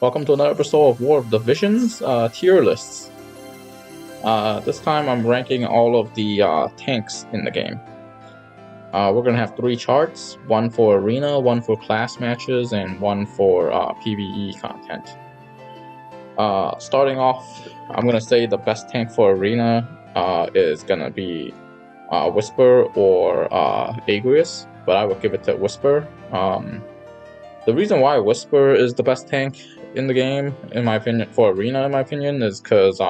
Welcome to another episode of War of the Visions tier lists. This time I'm ranking all of the tanks in the game. We're going to have 3 charts, one for arena, one for class matches, and one for PvE content. Starting off, I'm going to say the best tank for arena is going to be Whisper or Agrias, but I would give it to Whisper. The reason why Whisper is the best tank in the game, in my opinion, for arena, in my opinion, is because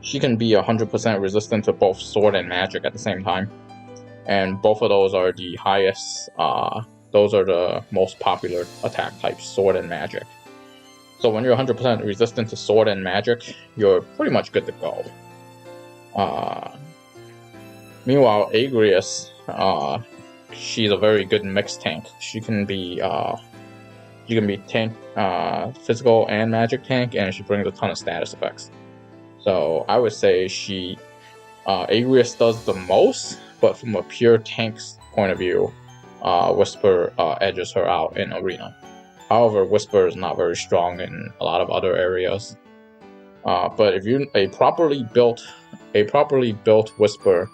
she can be 100% resistant to both sword and magic at the same time, and both of those are the highest. Those are the most popular attack types, sword and magic. So when you're 100% resistant to sword and magic, you're pretty much good to go. Meanwhile, Agrias, she's a very good mixed tank. She can be tank, physical and magic tank, and she brings a ton of status effects. So I would say Agrias does the most, but from a pure tank's point of view, Whisper edges her out in arena. However, Whisper is not very strong in a lot of other areas. But if you a properly built Whisper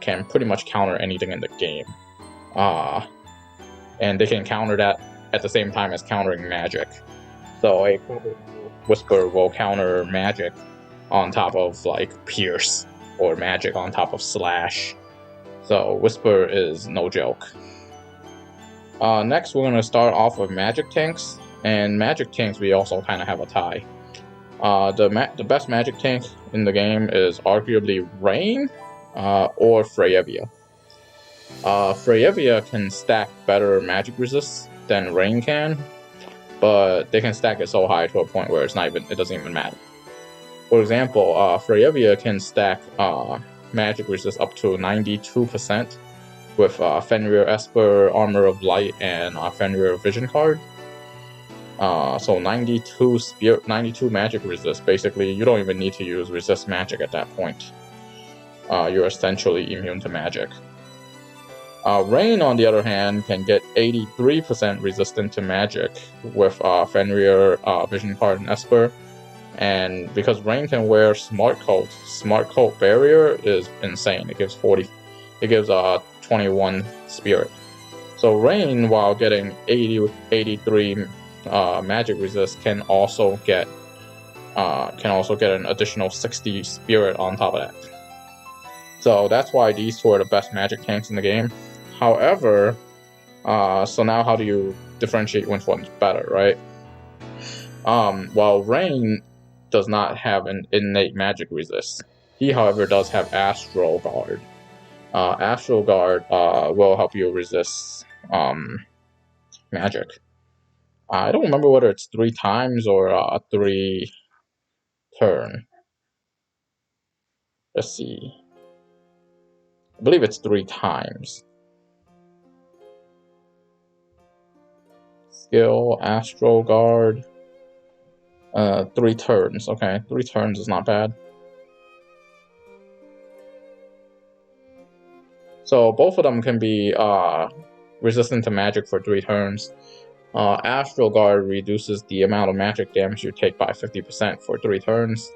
can pretty much counter anything in the game, and they can counter that at the same time as countering magic. So a Whisper will counter magic on top of like Pierce, or magic on top of Slash. So Whisper is no joke. Next, we're going to start off with magic tanks, and magic tanks we also kind of have a tie. The best magic tank in the game is arguably Rain or Freyevia. Freyevia can stack better magic resists than Rain can, but they can stack it so high to a point where it doesn't even matter. For example, Freyevia can stack magic resist up to 92% with Fenrir Esper, Armor of Light, and Fenrir Vision card. So 92 magic resist. Basically, you don't even need to use resist magic at that point. You're essentially immune to magic. Rain, on the other hand, can get 83% resistant to magic with Fenrir Vision card and Esper. And because Rain can wear Smart Coat Barrier is insane. It gives 21 Spirit. So Rain, while getting 83 magic resist, can also get an additional 60 Spirit on top of that. So that's why these two are the best magic tanks in the game. However, so now how do you differentiate which one's better, right? While Rain does not have an innate magic resist, he, however, does have Astral Guard. Astral Guard will help you resist magic. I don't remember whether it's 3 times or 3 turn. Let's see. I believe it's 3 times. Skill, Astral Guard. 3 turns. Okay, 3 turns is not bad. So both of them can be resistant to magic for 3 turns. Astral Guard reduces the amount of magic damage you take by 50% for 3 turns.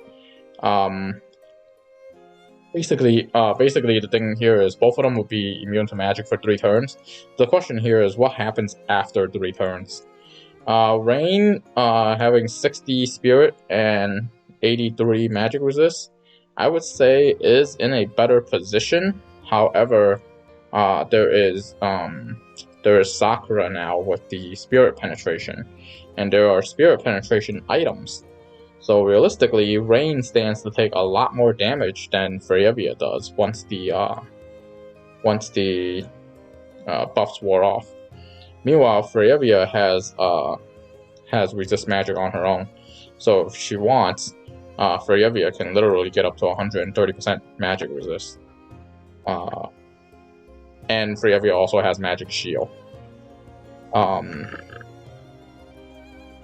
Basically, the thing here is both of them will be immune to magic for 3 turns. The question here is what happens after 3 turns. Rain, having 60 Spirit and 83 magic resist, I would say is in a better position. However, there is Sakura now with the Spirit Penetration, and there are Spirit Penetration items. So realistically, Rain stands to take a lot more damage than Freyevia does once the buffs wore off. Meanwhile, Freyevia has resist magic on her own. So if she wants, Freyevia can literally get up to 130% magic resist. And Freyevia also has magic shield.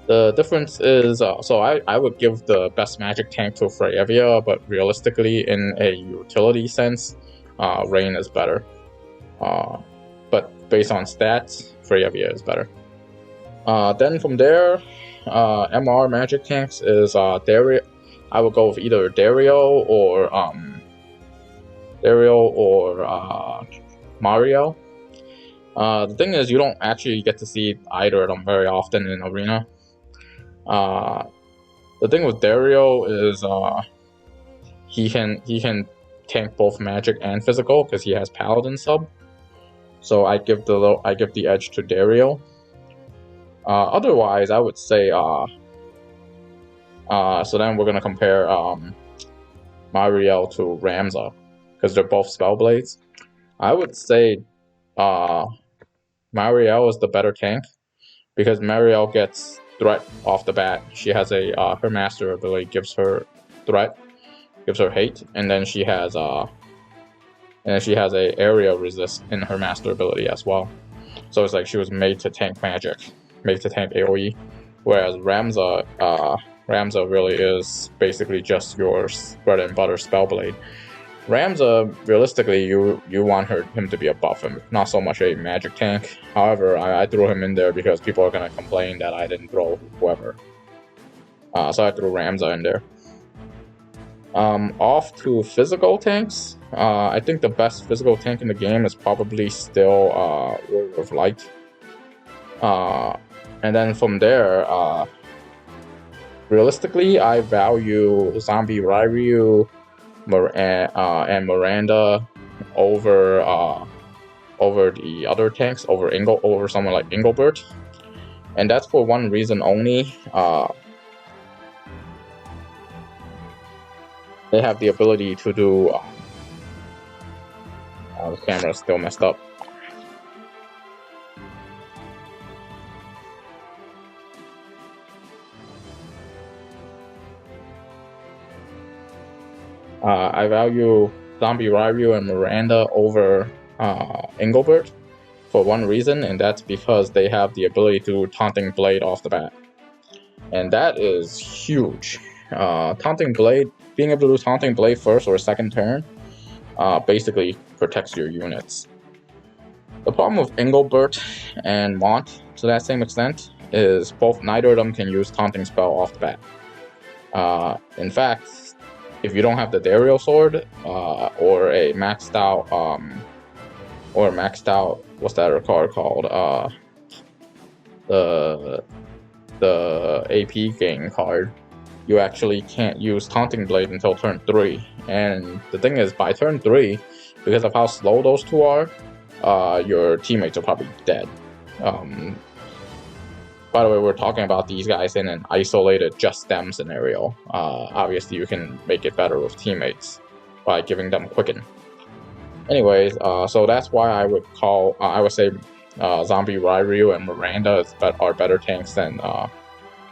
The difference is, so I would give the best magic tank to Freyevia, but realistically, in a utility sense, Rain is better. But based on stats, Freyevia is better. Then from there, MR magic tanks is Dario. I would go with either Dario or Mario. The thing is, you don't actually get to see either of them very often in Arena. The thing with Dario is he can tank both magic and physical because he has Paladin sub. So I give the edge to Dario. Otherwise, I would say so then we're gonna compare Mariel to Ramza because they're both Spellblades. I would say Mariel is the better tank because Mariel gets threat off the bat. She has a her master ability gives her threat, gives her hate, and then she has a area resist in her master ability as well. So it's like she was made to tank magic, made to tank AoE, whereas Ramza really is basically just your bread and butter Spellblade. Ramza, realistically, you want him to be a buff and not so much a magic tank. However, I threw him in there because people are gonna complain that I didn't throw whoever. So I threw Ramza in there. Off to physical tanks. I think the best physical tank in the game is probably still Warrior of Light. And then from there, realistically, I value Zombie Ryu and Miranda over the other tanks, over someone like Engelbert, and that's for one reason only. They have the ability to do. The camera's still messed up. I value Zombie Ryu and Miranda over Engelbert for one reason, and that's because they have the ability to do Taunting Blade off the bat. And that is huge. Taunting Blade, being able to do Taunting Blade first or second turn, basically protects your units. The problem with Engelbert and Mont, to that same extent, is neither of them can use Taunting Spell off the bat. In fact, if you don't have the Dario sword or a maxed out what's that card called, the AP gain card, you actually can't use Taunting Blade until turn 3. And the thing is, by turn 3, because of how slow those two are, your teammates are probably dead. By the way, we're talking about these guys in an isolated just them scenario. Obviously, you can make it better with teammates by giving them Quicken. Anyways, so that's why I would say Zombie Ryu and Miranda are better tanks than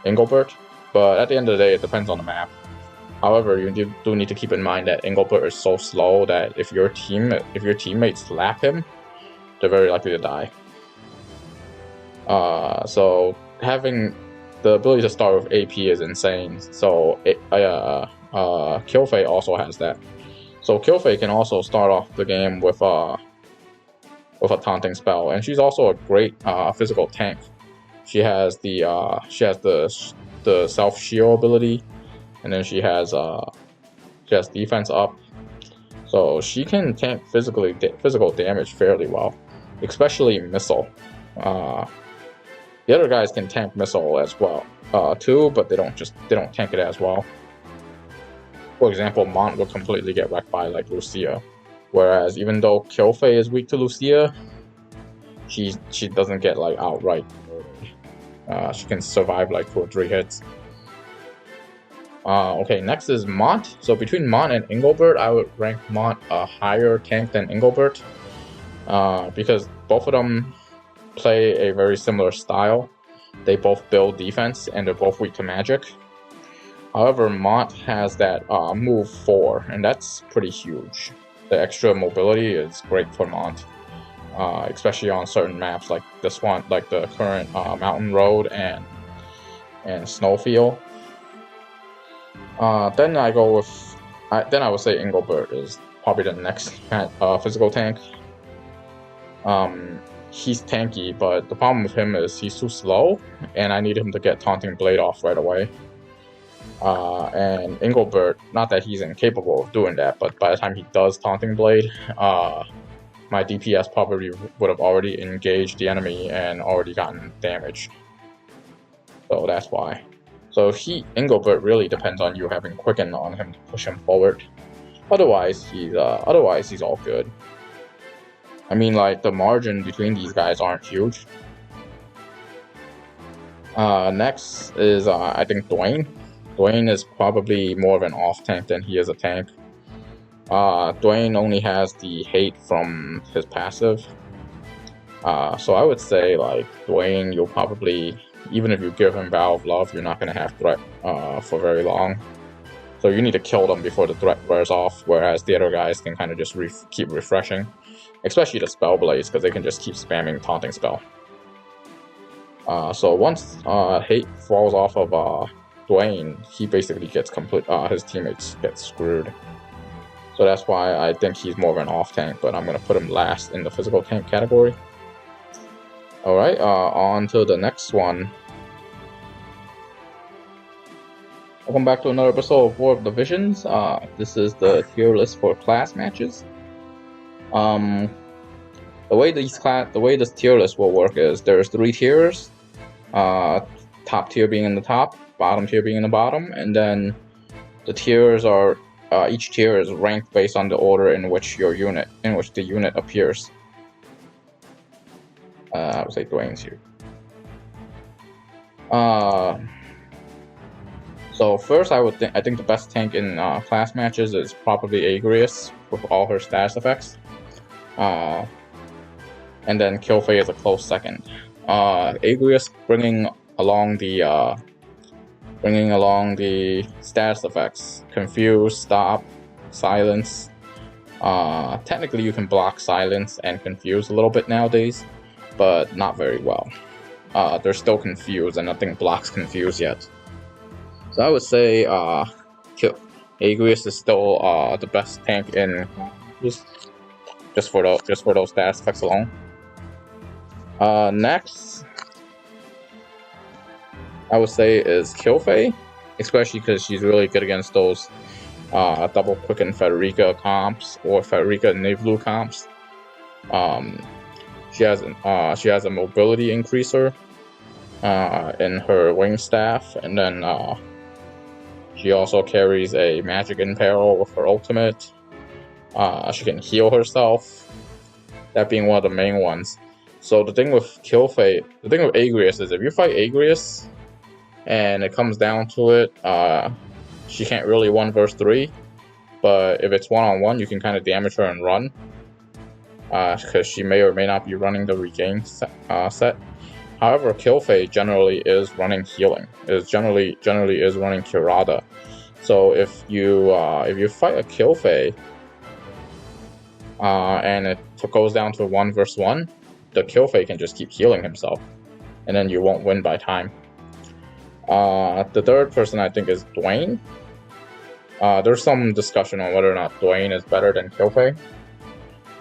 Engelbert. But at the end of the day, it depends on the map. However, you do need to keep in mind that Engelbert is so slow that if your teammates slap him, they're very likely to die. So having the ability to start with AP is insane. So Killfei also has that. So Killfei can also start off the game with a taunting spell, and she's also a great physical tank. She has the self shield ability, and then she has defense up. So she can tank physical damage fairly well, especially missile. The other guys can tank missile as well too, but they don't tank it as well. For example, Mont will completely get wrecked by like Lucia, whereas even though Killfei is weak to Lucia, she doesn't get like outright murdered. She can survive like 2 or 3 hits. Okay, next is Mont. So between Mont and Engelbert, I would rank Mont a higher tank than Engelbert because both of them play a very similar style. They both build defense and they're both weak to magic. However, Mont has that move 4, and that's pretty huge. The extra mobility is great for Mont, especially on certain maps like this one, like the current Mountain Road and Snowfield. Then I would say Engelbert is probably the next physical tank. he's tanky, but the problem with him is he's too slow, and I need him to get Taunting Blade off right away. And Engelbert, not that he's incapable of doing that, but by the time he does Taunting Blade, my DPS probably would have already engaged the enemy and already gotten damaged. So that's why. So Engelbert really depends on you having Quicken on him to push him forward. Otherwise, he's all good. I mean, like, the margin between these guys aren't huge. Next is, I think, Dwayne. Dwayne is probably more of an off-tank than he is a tank. Dwayne only has the hate from his passive. So I would say, like, Dwayne, you'll probably, even if you give him Vow of Love, you're not going to have threat for very long. So you need to kill them before the threat wears off, whereas the other guys can kind of just keep refreshing. Especially the Spellblades, because they can just keep spamming Taunting Spell. So once hate falls off of Dwayne, he basically gets his teammates get screwed. So that's why I think he's more of an off-tank, but I'm going to put him last in the physical tank category. Alright, on to the next one. Welcome back to another episode of War of Divisions. This is the tier list for class matches. The way this tier list will work is there's 3 tiers. Top tier being in the top, bottom tier being in the bottom, and then the tiers are each tier is ranked based on the order in which the unit appears. I would say Dwayne's here. So first, I think the best tank in class matches is probably Agrias with all her status effects, and then Qfei is a close second. Agrias bringing along the status effects: Confuse, Stop, Silence. Technically, you can block Silence and Confuse a little bit nowadays, but not very well. They're still Confused, and nothing blocks Confuse yet. So I would say Agrias is still the best tank in just for those status effects alone. Next, I would say is Qfei, especially because she's really good against those double quicken Frederica comps or Frederica Niblu comps. She has a mobility increaser in her wing staff, and then she also carries a magic imperil with her ultimate. She can heal herself, that being one of the main ones. So the thing with Agrias is if you fight Agrias and it comes down to it, she can't really 1 vs 3, but if it's 1-on-1, you can kind of damage her and run, because she may or may not be running the regain set. However, Qfei generally is running healing. Generally is running Kurada. So if you fight a Qfei and it goes down to 1 vs 1, the Qfei can just keep healing himself, and then you won't win by time. The third person I think is Dwayne. There's some discussion on whether or not Dwayne is better than Qfei.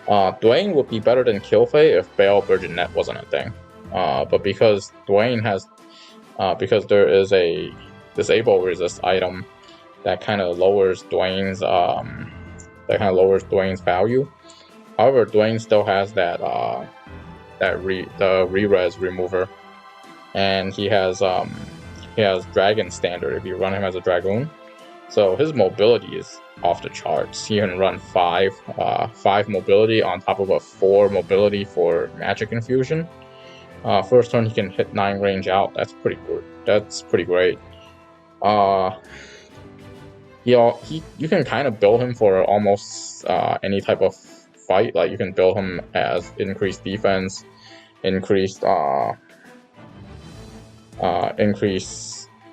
Dwayne would be better than Qfei if Bale Burgeonet wasn't a thing. But because Dwayne has, because there is a disable resist item that kind of lowers Dwayne's value. However, Dwayne still has the re-res remover, and he has Dragon Standard if you run him as a Dragoon. So his mobility is off the charts. He can run 5 mobility on top of a 4 mobility for Magic Infusion. First turn he can hit 9 range out. That's pretty good. That's pretty great. You can kind of build him for almost any type of fight. Like you can build him as increased defense, increased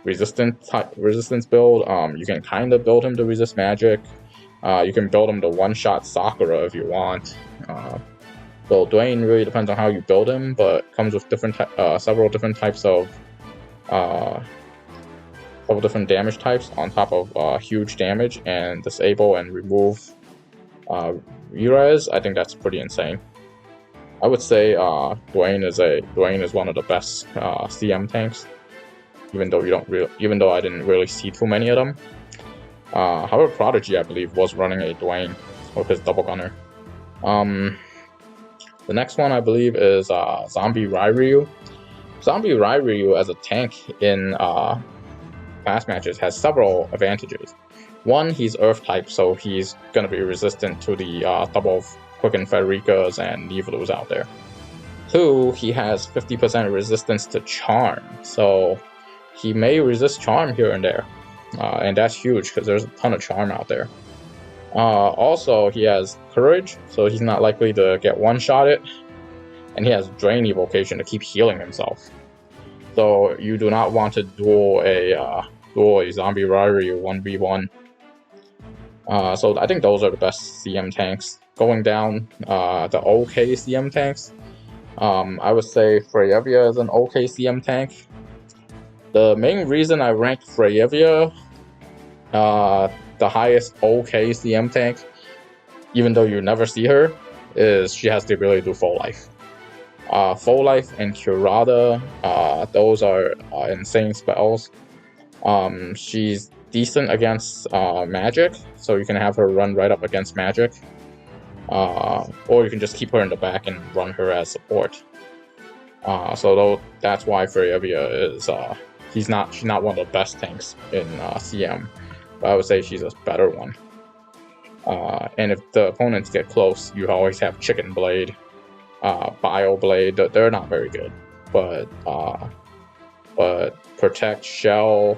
resistance build. You can kind of build him to resist magic. You can build him to one-shot Sakura if you want. So Dwayne really depends on how you build him, but comes with several different types of different damage types on top of huge damage and disable and remove re-res. I think that's pretty insane. I would say Dwayne is one of the best CM tanks, even though I didn't really see too many of them. However, Prodigy, I believe, was running a Dwayne with his double gunner. The next one, I believe, is Zombie Ryu. Zombie Ryu as a tank in class matches has several advantages. One, he's Earth type, so he's going to be resistant to the double Quicken Frederikas and Nivlus out there. Two, he has 50% resistance to Charm, so he may resist Charm here and there. And that's huge because there's a ton of Charm out there. Also, he has Courage, so he's not likely to get one-shotted. And he has Drain Evocation to keep healing himself. So you do not want to duel a Zombie Ryu 1v1. So I think those are the best CM tanks. Going down the OK CM tanks, I would say Freyevia is an OK CM tank. The main reason I ranked Freyevia the highest OK CM tank, even though you never see her, is she has the ability to do Full Life. Full Life and Curada, those are insane spells. She's decent against magic, so you can have her run right up against magic. Or you can just keep her in the back and run her as support. So that's why Freyevia is she's not one of the best tanks in CM, but I would say she's a better one. And if the opponents get close, you always have Chicken Blade, Bio Blade. They're not very good, but Protect, Shell,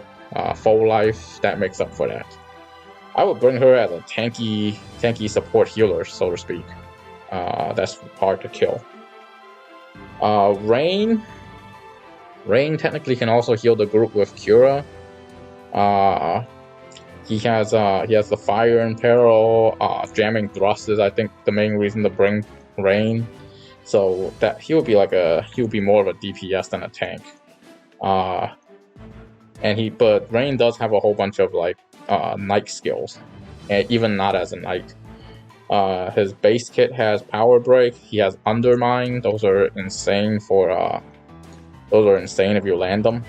Full Life, that makes up for that. I would bring her as a tanky support healer, so to speak. That's hard to kill. Rain technically can also heal the group with Cura. He has the Fire in Peril. Jamming Thrust is, I think, the main reason to bring Rain. So that he would be more of a DPS than a tank. But Rain does have a whole bunch of like Knight skills, and even not as a Knight. His base kit has Power Break. He has Undermine. Those are insane if you land them.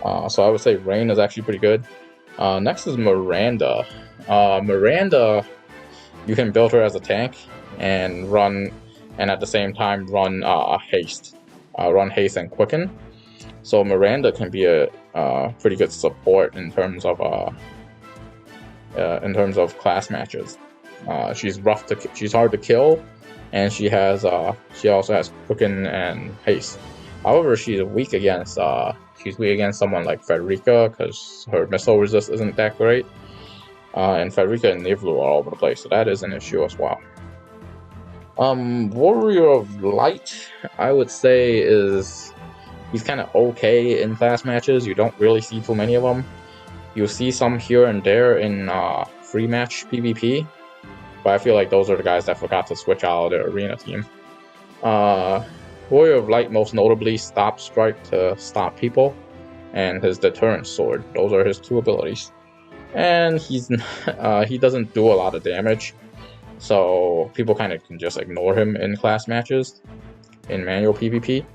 So I would say Rain is actually pretty good. Next is Miranda. Miranda, you can build her as a tank and at the same time run Haste. Run Haste and Quicken. So Miranda can be a pretty good support in terms of class matches. She's hard to kill, and she also has Quicken and Haste. However, she's weak against someone like Frederica because her missile resist isn't that great. And Frederica and Nivlu are all over the place, so that is an issue as well. Warrior of Light, I would say he's kind of okay in class matches. You don't really see too many of them. You'll see some here and there in free match PvP, but I feel like those are the guys that forgot to switch out of their arena team. Warrior of Light most notably Stop Strike to stop people, and his Deterrence Sword. Those are his two abilities. And he doesn't do a lot of damage, so people kind of can just ignore him in class matches, in manual PvP.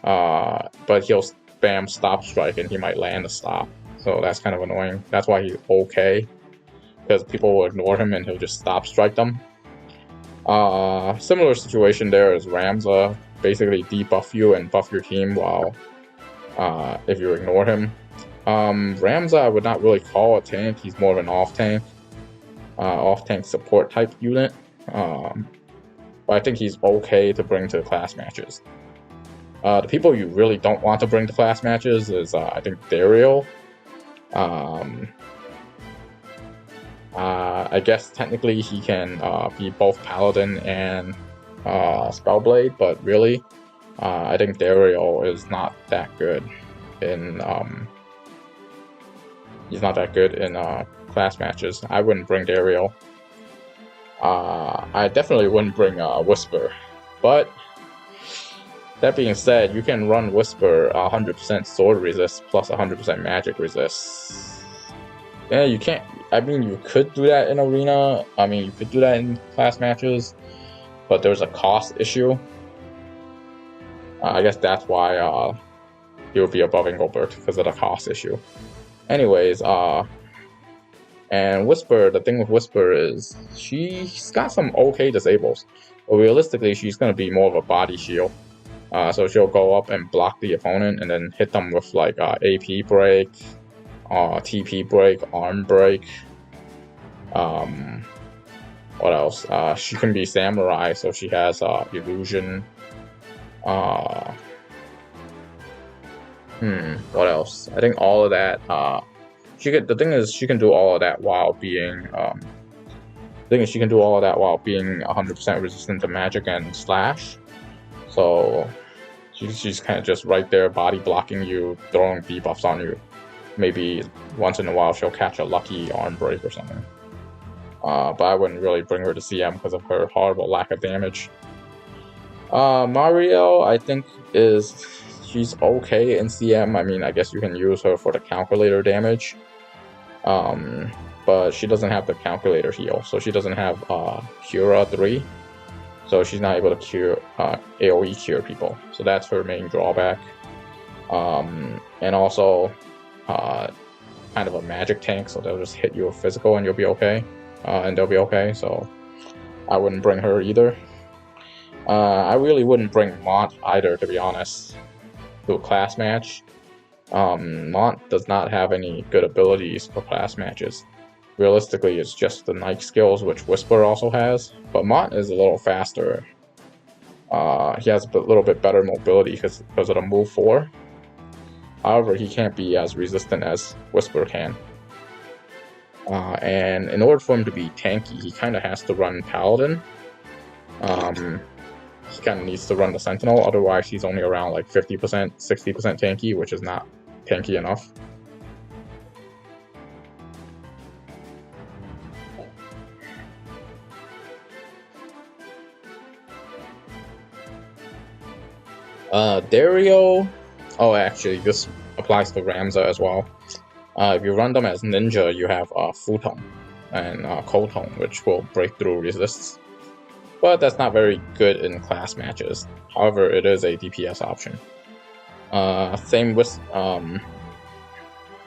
But he'll spam Stop Strike and he might land a stop, so that's kind of annoying. That's why he's okay, because people will ignore him and he'll just Stop Strike them. Similar situation there is Ramza, basically debuff you and buff your team while if you ignore him. Ramza I would not really call a tank. He's more of an off-tank support type unit. But I think he's okay to bring to class matches. The people you really don't want to bring to class matches is I think Dariel. I guess technically he can be both Paladin and Spellblade, but really I think Dariel is not that good in class matches. I wouldn't bring Dariel. I definitely wouldn't bring Whisper, but that being said, you can run Whisper 100% sword resist plus 100% magic resist. Yeah, you can't. I mean, you could do that in arena. I mean, you could do that in class matches, but there's a cost issue. I guess that's why he would be above Engelbert, because of the cost issue. Anyways, and Whisper, the thing with Whisper is she's got some okay disables, but realistically she's going to be more of a body shield. So she'll go up and block the opponent and then hit them with like AP break, TP break, arm break. What else? She can be samurai, so she has illusion. What else? I think all of that. The thing is, she can do all of that while being. She can do all of that while being 100% resistant to magic and slash. So she's kind of just right there, body blocking you, throwing debuffs on you. Maybe once in a while she'll catch a lucky arm break or something. But I wouldn't really bring her to CM because of her horrible lack of damage. Mariel, I think she's okay in CM. I mean, I guess you can use her for the calculator damage. But she doesn't have the calculator heal, so she doesn't have Cura 3. So she's not able to cure AoE cure people. So that's her main drawback. And also kind of a magic tank, so they'll just hit you with physical and you'll be okay. And they'll be okay, so I wouldn't bring her either. I really wouldn't bring Mont either, to be honest, to a class match. Mont does not have any good abilities for class matches. Realistically, it's just the Nike skills, which Whisper also has, but Mont is a little faster. He has a little bit better mobility because of the move 4. However, he can't be as resistant as Whisper can. And in order for him to be tanky, he kind of has to run Paladin. He kind of needs to run the Sentinel, otherwise he's only around like 50%, 60% tanky, which is not tanky enough. Dario, actually this applies to Ramza as well. If you run them as Ninja, you have Futon and Koton, which will break through resists. But that's not very good in class matches. However, it is a DPS option.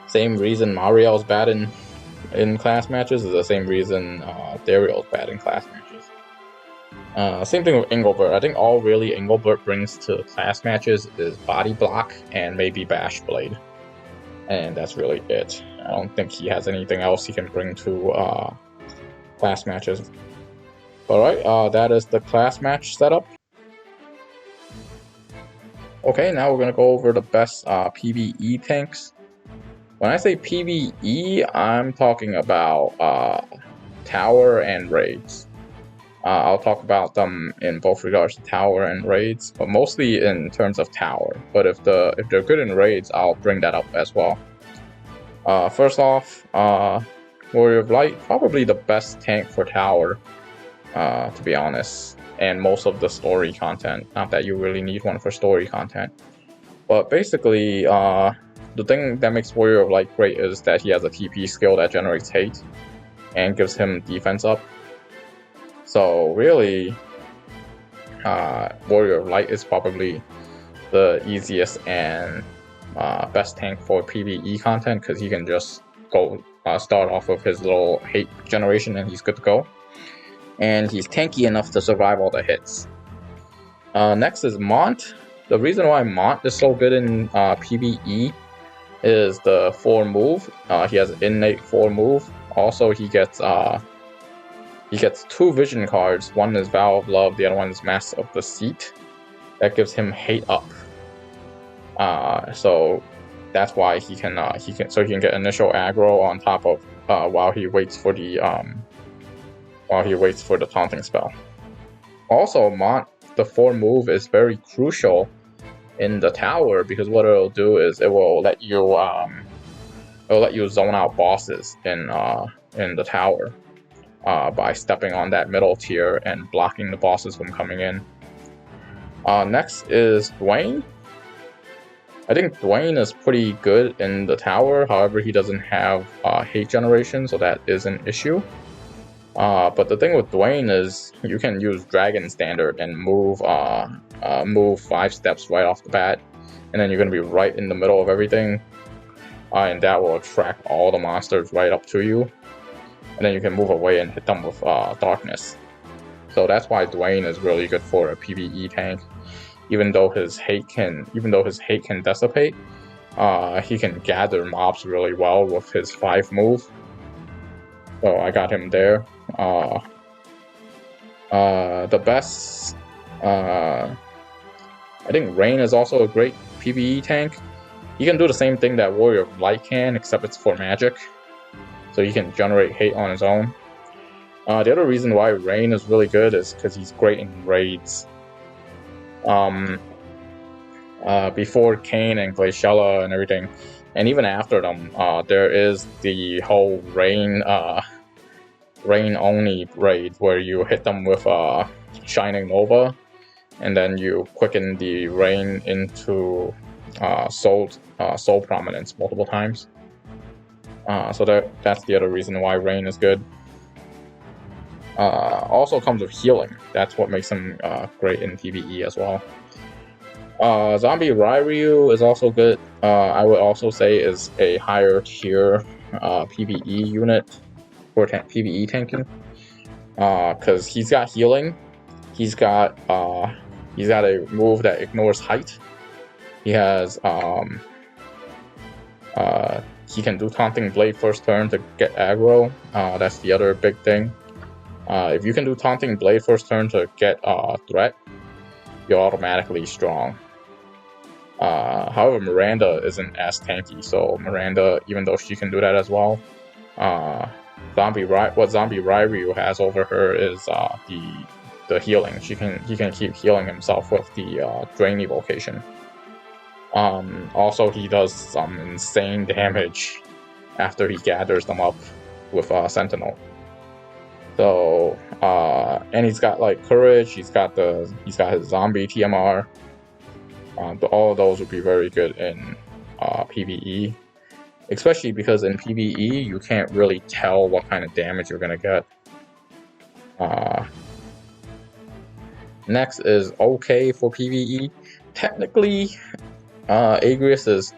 Same reason Mariel's bad in class matches is the same reason Dario's bad in class matches. Same thing with Engelbert. I think all really Engelbert brings to class matches is body block and maybe Bash Blade. And that's really it. I don't think he has anything else he can bring to class matches. Alright, that is the class match setup. Okay, now we're going to go over the best PvE tanks. When I say PvE, I'm talking about tower and raids. I'll talk about them in both regards to tower and raids, but mostly in terms of tower. But if they're good in raids, I'll bring that up as well. First off, Warrior of Light, probably the best tank for tower, to be honest, and most of the story content. Not that you really need one for story content, but basically, the thing that makes Warrior of Light great is that he has a TP skill that generates hate and gives him defense up. So really, Warrior of Light is probably the easiest and best tank for PvE content, because he can just go start off with his little hate generation and he's good to go. And he's tanky enough to survive all the hits. Next is Mont. The reason why Mont is so good in PvE is the 4 move. He has innate 4 move. Also, he gets 2 vision cards. One is Vow of Love, the other one is Master of Deceit. That gives him hate up. So that's why he can get initial aggro on top of while he waits for the taunting spell. Also, Mont, the 4 move is very crucial in the tower, because what it'll do is it will let you zone out bosses in the tower by stepping on that middle tier and blocking the bosses from coming in. Next is Dwayne. I think Dwayne is pretty good in the tower, however he doesn't have hate generation, so that is an issue. But the thing with Dwayne is you can use Dragon Standard and move 5 steps right off the bat, and then you're gonna be right in the middle of everything, and that will attract all the monsters right up to you, and then you can move away and hit them with Darkness. So that's why Dwayne is really good for a PvE tank. Even though his hate can dissipate, he can gather mobs really well with his 5 move. So I got him there. The best, I think Rain is also a great PvE tank. He can do the same thing that Warrior of Light can, except it's for magic. So he can generate hate on his own. The other reason why Rain is really good is because he's great in raids. Before Kain and Glaciella and everything, and even after them, there is the whole Rain only raid where you hit them with Shining Nova, and then you quicken the Rain into Soul Prominence multiple times. So that's the other reason why Rain is good. Also comes with healing. That's what makes him great in PvE as well. Zombie Ryu is also good. I would also say is a higher tier PvE unit for PvE tanking, because he's got healing. He's got a move that ignores height. He has he can do Taunting Blade first turn to get aggro. That's the other big thing. If you can do Taunting Blade first turn to get threat, you're automatically strong. However, Miranda isn't as tanky, so Miranda, even though she can do that as well, what Zombie Ryu has over her is the healing. He can keep healing himself with the Drain Evocation. Also, he does some insane damage after he gathers them up with Sentinel. So, and he's got like Courage. He's got his Zombie TMR. All of those would be very good in PvE, especially because in PvE you can't really tell what kind of damage you're gonna get. Next is okay for PvE. Technically, Agrias is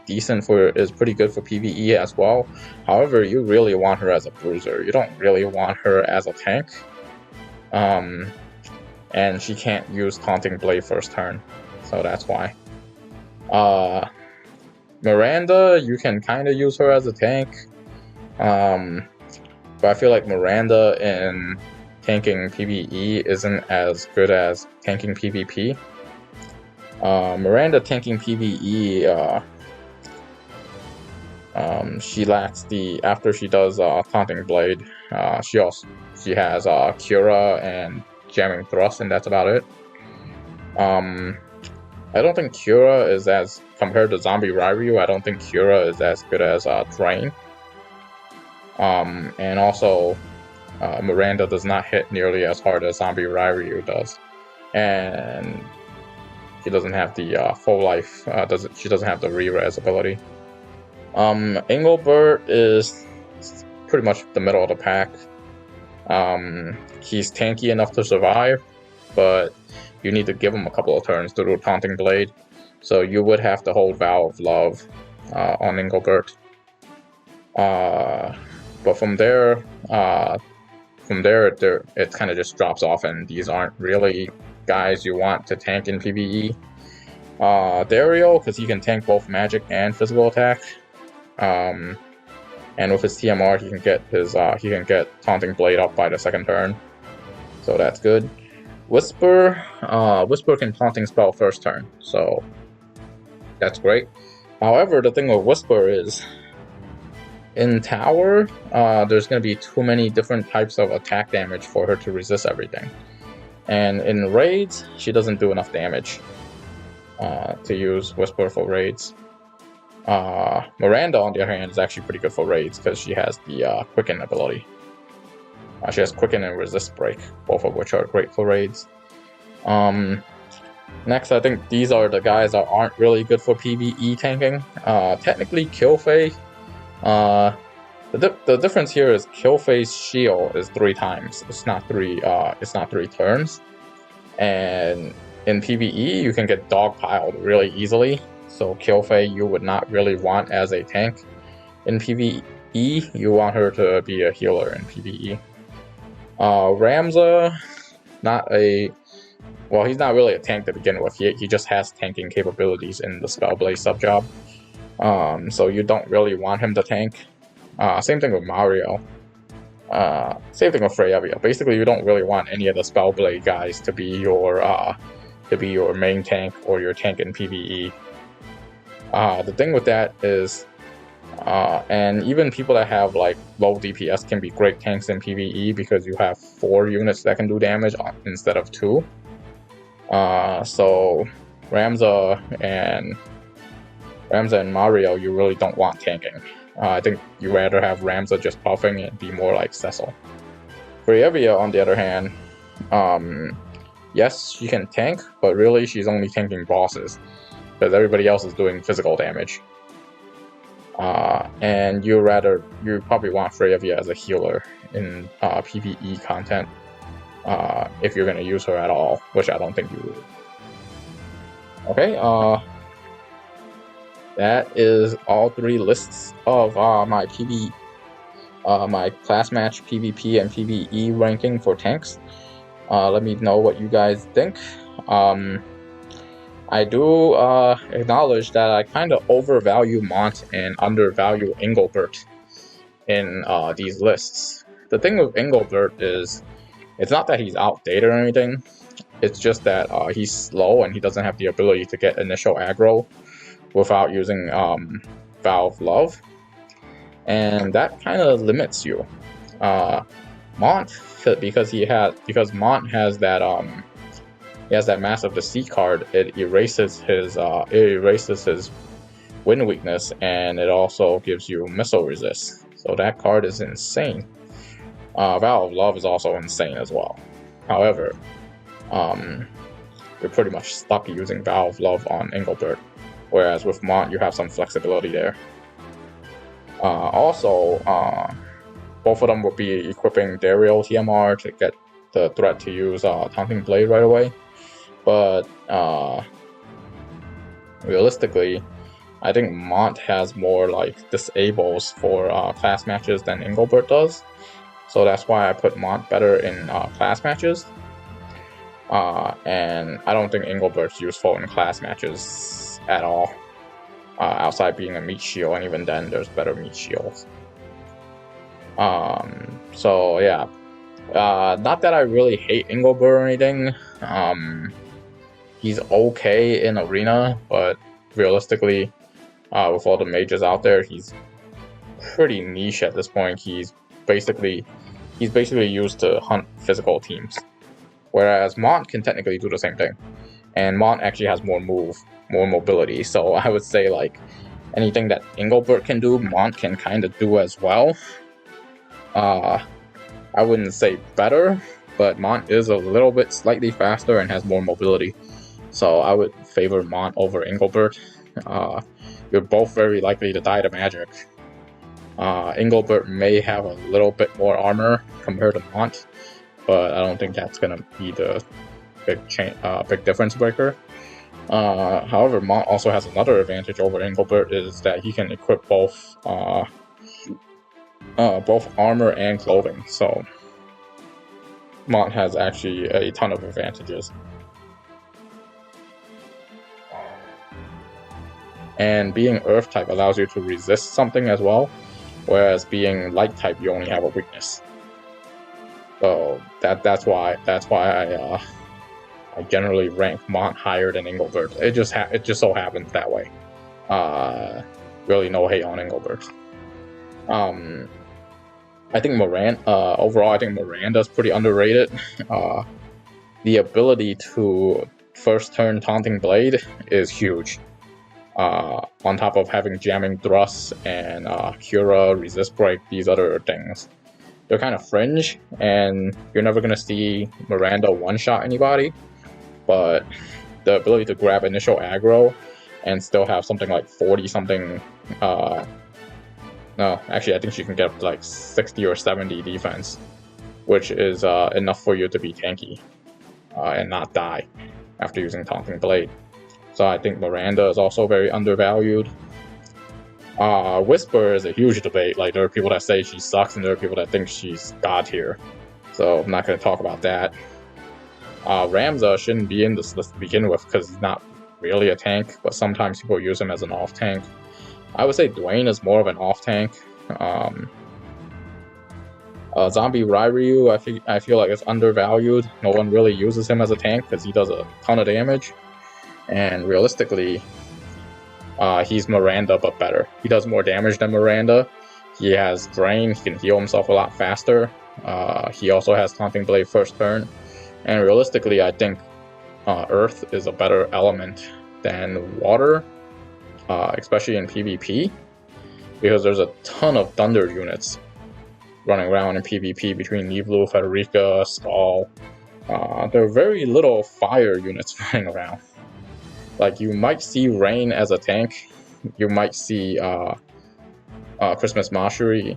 pretty good for PvE as well. However, you really want her as a bruiser. You don't really want her as a tank. And she can't use Taunting Blade first turn, so that's why. Miranda, you can kind of use her as a tank, but I feel like Miranda in tanking PvE isn't as good as tanking PvP. Miranda tanking PvE, she lacks after she does Taunting Blade, she has Cura and Jamming Thrust, and that's about it. I don't think Cura is compared to Zombie Ryu, I don't think Cura is as good as Drain. And also, Miranda does not hit nearly as hard as Zombie Ryu does. And she doesn't have the full life, she doesn't have the re-res ability. Engelbert is pretty much the middle of the pack. He's tanky enough to survive, but you need to give him a couple of turns to do Taunting Blade, so you would have to hold Vow of Love on Engelbert. But from there it kind of just drops off, and these aren't really guys you want to tank in PvE. Dario, because he can tank both magic and physical attack, and with his TMR he can get Taunting Blade up by the second turn, so that's good. Whisper can Taunting Spell first turn, so that's great. However, the thing with Whisper is, in Tower, there's going to be too many different types of attack damage for her to resist everything. And in Raids, she doesn't do enough damage to use Whisper for Raids. Miranda, on the other hand, is actually pretty good for Raids because she has the Quicken ability. She has Quicken and Resist Break, both of which are great for Raids. Next, I think these are the guys that aren't really good for PvE tanking. Technically, Killfei The difference here is Killface shield is 3 times. It's not 3. It's not 3 turns. And in PvE, you can get dogpiled really easily. So Killface you would not really want as a tank in PvE. You want her to be a healer in PvE. Ramza, not a... Well, he's not really a tank to begin with. He just has tanking capabilities in the Spellblade sub-job. So you don't really want him to tank. Same thing with Mario. Same thing with Freyevia. Basically, you don't really want any of the Spellblade guys to be your main tank or your tank in PvE. The thing with that is, and even people that have like low DPS can be great tanks in PvE because you have 4 units that can do damage instead of 2. So Ramza and Mario, you really don't want tanking. I think you rather have Ramza just buffing and be more like Cecil. Freyevia, on the other hand, yes, she can tank, but really she's only tanking bosses because everybody else is doing physical damage. And you probably want Freyevia as a healer in PvE content if you're going to use her at all, which I don't think you would. Okay, that is all 3 lists of my my class match PvP and PvE ranking for tanks. Let me know what you guys think. I do acknowledge that I kind of overvalue Mont and undervalue Engelbert in these lists. The thing with Engelbert is, it's not that he's outdated or anything, it's just that he's slow and he doesn't have the ability to get initial aggro without using Valve Love, and that kind of limits you. Mont, because Mont has that massive deceit card, it erases his wind weakness, and it also gives you missile resist. So that card is insane. Valve Love is also insane as well. However, you're pretty much stuck using Valve Love on Engelbert, whereas with Mont you have some flexibility there. Also, both of them will be equipping Dario TMR to get the threat to use Taunting Blade right away. But realistically, I think Mont has more like disables for class matches than Engelbert does. So that's why I put Mont better in class matches. And I don't think Engelbert's useful in class matches at all. Outside being a meat shield, and even then there's better meat shields. So yeah. Not that I really hate Engelbert or anything. He's okay in Arena, but realistically, with all the mages out there, he's pretty niche at this point. He's basically used to hunt physical teams, whereas Mont can technically do the same thing, and Mont actually has more mobility. So I would say like anything that Engelbert can do, Mont can kind of do as well. I wouldn't say better, but Mont is a little bit slightly faster and has more mobility. So I would favor Mont over Engelbert. You're both very likely to die to magic. Engelbert may have a little bit more armor compared to Mont, but I don't think that's gonna be the big difference breaker. However, Mont also has another advantage over Engelbert, is that he can equip both armor and clothing. So Mont has actually a ton of advantages. And being Earth type allows you to resist something as well, whereas being Light type, you only have a weakness. So that's why I generally rank Mont higher than Engelbert. It just so happens that way. Really no hate on Engelbert. I think overall, I think Miranda's pretty underrated. The ability to first turn Taunting Blade is huge. On top of having Jamming Thrust and Cura, Resist Break, these other things. They're kind of fringe, and you're never going to see Miranda one-shot anybody, but the ability to grab initial aggro and still have something like 40-something No, actually, I think she can get up to like 60 or 70 defense, which is enough for you to be tanky and not die after using Taunting Blade. So I think Miranda is also very undervalued. Whisper is a huge debate. Like, there are people that say she sucks, and there are people that think she's god tier. So I'm not going to talk about that. Ramza shouldn't be in this list to begin with because he's not really a tank, but sometimes people use him as an off tank. I would say Dwayne is more of an off tank. Zombie Ryu, I feel like it's undervalued. No one really uses him as a tank because he does a ton of damage. And realistically, he's Miranda but better. He does more damage than Miranda. He has Drain, he can heal himself a lot faster. He also has Taunting Blade first turn. And realistically, I think Earth is a better element than Water, especially in PvP, because there's a ton of Thunder units running around in PvP between Niblu, Federica, Skull. There are very little Fire units running around. Like, you might see Rain as a tank, you might see Christmas Mashiri.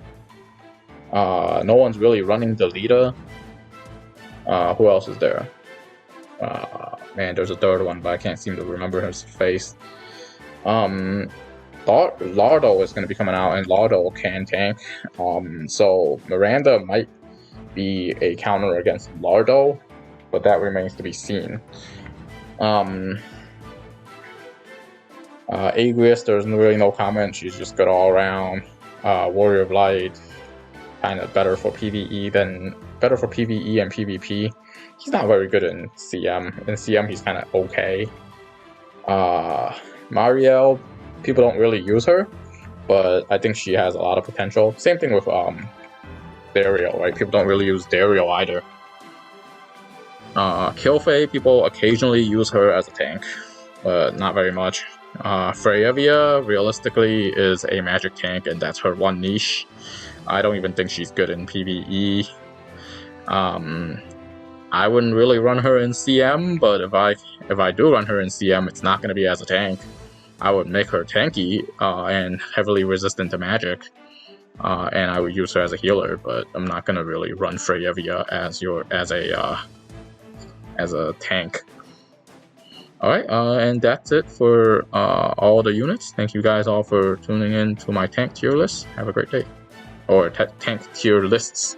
No one's really running Delita. Who else is there? Man, there's a third one, but I can't seem to remember his face. Lardo is going to be coming out, and Lardo can tank. So Miranda might be a counter against Lardo, but that remains to be seen. Agrius, there's really no comment. She's just good all around. Warrior of Light, kind of better for PvE and PvP. He's not very good in CM. In CM, he's kind of okay. Marielle, people don't really use her, but I think she has a lot of potential. Same thing with Dario, right? People don't really use Dario either. Kilfei, people occasionally use her as a tank, but not very much. Freyevia, realistically, is a magic tank, and that's her one niche. I don't even think she's good in PvE. I wouldn't really run her in CM, but if I do run her in CM, it's not going to be as a tank. I would make her tanky and heavily resistant to magic, and I would use her as a healer. But I'm not going to really run Freyevia as a tank. All right, and that's it for all the units. Thank you guys all for tuning in to my tank tier list. Have a great day, or tank tier lists.